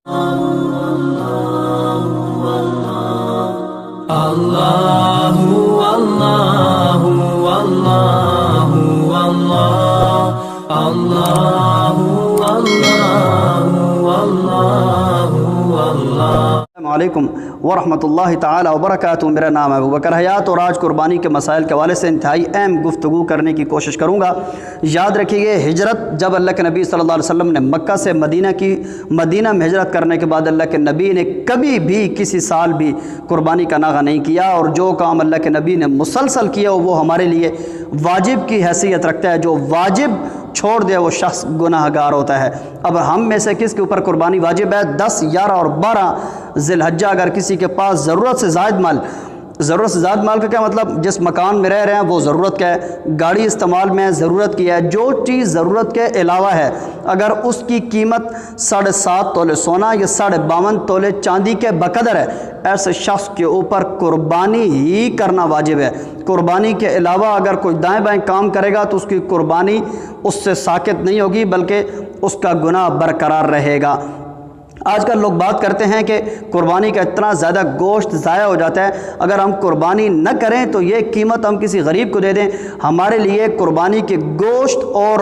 السلام علیکم ورحمۃ اللہ تعالی وبرکاتہ۔ میرا نام ہے ابوبکر حیات اور آج قربانی کے مسائل کے حوالے سے انتہائی اہم گفتگو کرنے کی کوشش کروں گا۔ یاد رکھیے، ہجرت جب اللہ کے نبی صلی اللہ علیہ وسلم نے مکہ سے مدینہ میں ہجرت کرنے کے بعد اللہ کے نبی نے کبھی بھی کسی سال بھی قربانی کا ناغہ نہیں کیا، اور جو کام اللہ کے نبی نے مسلسل کیا وہ ہمارے لیے واجب کی حیثیت رکھتا ہے۔ جو واجب چھوڑ دے وہ شخص گناہ گار ہوتا ہے۔ اب ہم میں سے کس کے اوپر قربانی واجب ہے؟ 10، 11 اور 12 ذی الحجہ اگر کسی کے پاس ضرورت سے زائد مال کا کیا مطلب؟ جس مکان میں رہ رہے ہیں وہ ضرورت کا ہے، گاڑی استعمال میں ضرورت کی ہے، جو چیز ضرورت کے علاوہ ہے، اگر اس کی قیمت 7.5 تولے سونا یا 52.5 تولے چاندی کے بقدر ہے، ایسے شخص کے اوپر قربانی ہی کرنا واجب ہے۔ قربانی کے علاوہ اگر کوئی دائیں بائیں کام کرے گا تو اس کی قربانی اس سے ساقط نہیں ہوگی، بلکہ اس کا گناہ برقرار رہے گا۔ آج کل لوگ بات کرتے ہیں کہ قربانی کا اتنا زیادہ گوشت ضائع ہو جاتا ہے، اگر ہم قربانی نہ کریں تو یہ قیمت ہم کسی غریب کو دے دیں۔ ہمارے لیے قربانی کے گوشت اور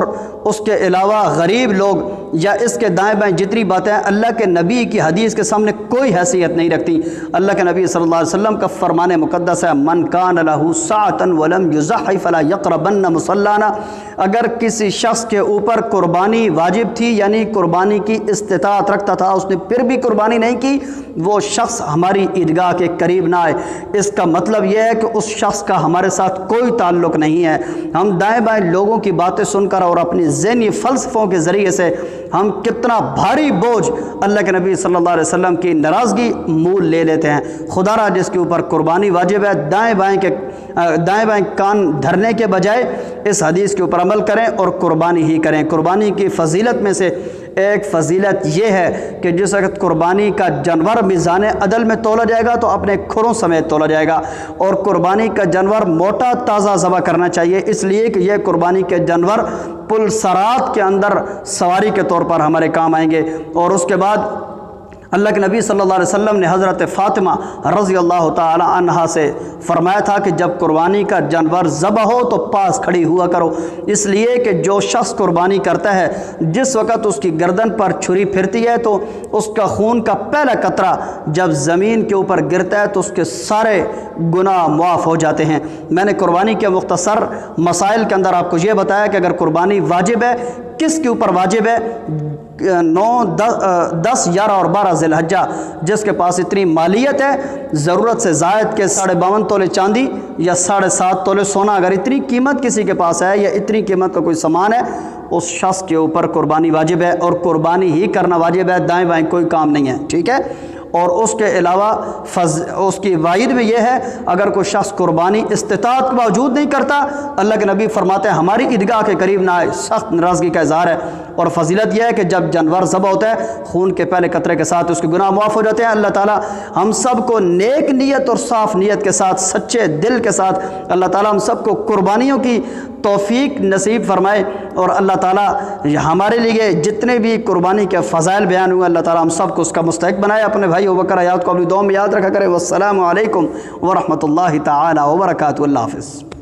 اس کے علاوہ غریب لوگ یا اس کے دائیں بائیں جتنی باتیں ہیں، اللہ کے نبی کی حدیث کے سامنے کوئی حیثیت نہیں رکھتی۔ اللہ کے نبی صلی اللہ علیہ وسلم کا فرمان مقدس ہے، من کان لہ سعۃ ولم یضحی فلا یقربن مصلانا۔ اگر کسی شخص کے اوپر قربانی واجب تھی، یعنی قربانی کی استطاعت رکھتا تھا، اس نے پھر بھی قربانی نہیں کی، وہ شخص ہماری عیدگاہ کے قریب نہ آئے۔ اس کا مطلب یہ ہے کہ اس شخص کا ہمارے ساتھ کوئی تعلق نہیں ہے۔ ہم دائیں بائیں لوگوں کی باتیں سن کر اور اپنی ذہنی فلسفوں کے ذریعے سے ہم کتنا بھاری بوجھ اللہ کے نبی صلی اللہ علیہ وسلم کی ناراضگی مول لے لیتے ہیں۔ خدا را جس کے اوپر قربانی واجب ہے، دائیں بائیں کان دھرنے کے بجائے اس حدیث کے اوپر عمل کریں اور قربانی ہی کریں۔ قربانی کی فضیلت میں سے ایک فضیلت یہ ہے کہ جس وقت قربانی کا جانور میزان عدل میں تولا جائے گا تو اپنے کھروں سمیت تولا جائے گا، اور قربانی کا جانور موٹا تازہ ذبح کرنا چاہیے، اس لیے کہ یہ قربانی کے جانور پل صراط کے اندر سواری کے طور پر ہمارے کام آئیں گے۔ اور اس کے بعد اللہ کے نبی صلی اللہ علیہ وسلم نے حضرت فاطمہ رضی اللہ تعالی عنہا سے فرمایا تھا کہ جب قربانی کا جانور ذبح ہو تو پاس کھڑی ہوا کرو، اس لیے کہ جو شخص قربانی کرتا ہے، جس وقت اس کی گردن پر چھری پھرتی ہے تو اس کا خون کا پہلا قطرہ جب زمین کے اوپر گرتا ہے تو اس کے سارے گناہ معاف ہو جاتے ہیں۔ میں نے قربانی کے مختصر مسائل کے اندر آپ کو یہ بتایا کہ اگر قربانی واجب ہے، کس کے اوپر واجب ہے؟ 9، 10، 11 اور 12 ذی الحجہ جس کے پاس اتنی مالیت ہے، ضرورت سے زائد کے 52.5 تولے چاندی یا 7.5 تولے سونا، اگر اتنی قیمت کسی کے پاس ہے یا اتنی قیمت کا کوئی سامان ہے، اس شخص کے اوپر قربانی واجب ہے، اور قربانی ہی کرنا واجب ہے، دائیں بائیں کوئی کام نہیں ہے، ٹھیک ہے؟ اور اس کے علاوہ اس کی وعید میں یہ ہے، اگر کوئی شخص قربانی استطاعت کے باوجود نہیں کرتا، اللہ کے نبی فرماتے ہیں ہماری عیدگاہ کے قریب نہ آئے، سخت ناراضگی کا اظہار ہے۔ اور فضیلت یہ ہے کہ جب جانور ذبح ہوتا ہے، خون کے پہلے قطرے کے ساتھ اس کے گناہ معاف ہو جاتے ہیں۔ اللہ تعالی ہم سب کو نیک نیت اور صاف نیت کے ساتھ، سچے دل کے ساتھ، اللہ تعالی ہم سب کو قربانیوں کی توفیق نصیب فرمائے، اور اللہ تعالی ہمارے لیے جتنے بھی قربانی کے فضائل بیان ہوئے، اللہ تعالی ہم سب کو اس کا مستحق بنائے۔ اپنے بھائی ابوبکر حیات کو اپنی دعاؤں میں یاد رکھا کرے۔ والسلام علیکم ورحمۃ اللہ تعالی وبرکاتہ۔ اللہ حافظ۔